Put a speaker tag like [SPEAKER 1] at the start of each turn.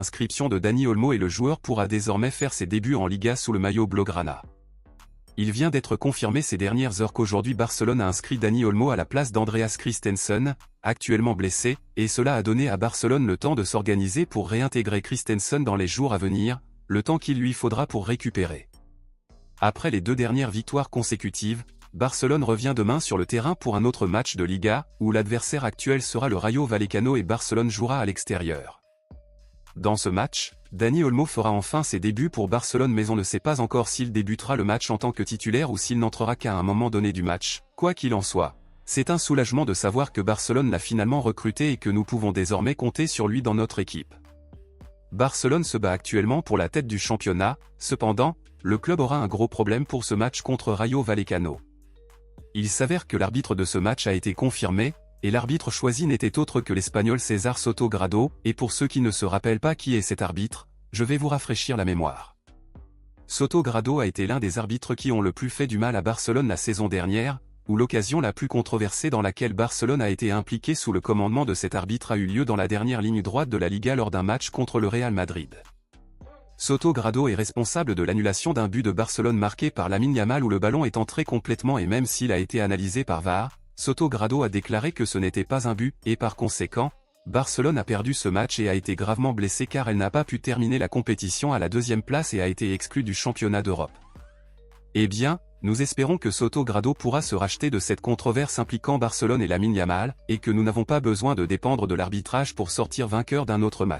[SPEAKER 1] Inscription de Dani Olmo et le joueur pourra désormais faire ses débuts en Liga sous le maillot blaugrana. Il vient d'être confirmé ces dernières heures qu'aujourd'hui Barcelone a inscrit Dani Olmo à la place d'Andreas Christensen, actuellement blessé, et cela a donné à Barcelone le temps de s'organiser pour réintégrer Christensen dans les jours à venir, le temps qu'il lui faudra pour récupérer. Après les 2 dernières victoires consécutives, Barcelone revient demain sur le terrain pour un autre match de Liga, où l'adversaire actuel sera le Rayo Vallecano et Barcelone jouera à l'extérieur. Dans ce match, Dani Olmo fera enfin ses débuts pour Barcelone mais on ne sait pas encore s'il débutera le match en tant que titulaire ou s'il n'entrera qu'à un moment donné du match. Quoi qu'il en soit, c'est un soulagement de savoir que Barcelone l'a finalement recruté et que nous pouvons désormais compter sur lui dans notre équipe. Barcelone se bat actuellement pour la tête du championnat, cependant, le club aura un gros problème pour ce match contre Rayo Vallecano. Il s'avère que l'arbitre de ce match a été confirmé, et l'arbitre choisi n'était autre que l'Espagnol César Soto Grado, et pour ceux qui ne se rappellent pas qui est cet arbitre, je vais vous rafraîchir la mémoire. Soto Grado a été l'un des arbitres qui ont le plus fait du mal à Barcelone la saison dernière, où l'occasion la plus controversée dans laquelle Barcelone a été impliqué sous le commandement de cet arbitre a eu lieu dans la dernière ligne droite de la Liga lors d'un match contre le Real Madrid. Soto Grado est responsable de l'annulation d'un but de Barcelone marqué par Lamine Yamal où le ballon est entré complètement et même s'il a été analysé par VAR, Soto Grado a déclaré que ce n'était pas un but, et par conséquent, Barcelone a perdu ce match et a été gravement blessée car elle n'a pas pu terminer la compétition à la 2e place et a été exclue du championnat d'Europe. Eh bien, nous espérons que Soto Grado pourra se racheter de cette controverse impliquant Barcelone et Lamine Yamal, et que nous n'avons pas besoin de dépendre de l'arbitrage pour sortir vainqueur d'un autre match.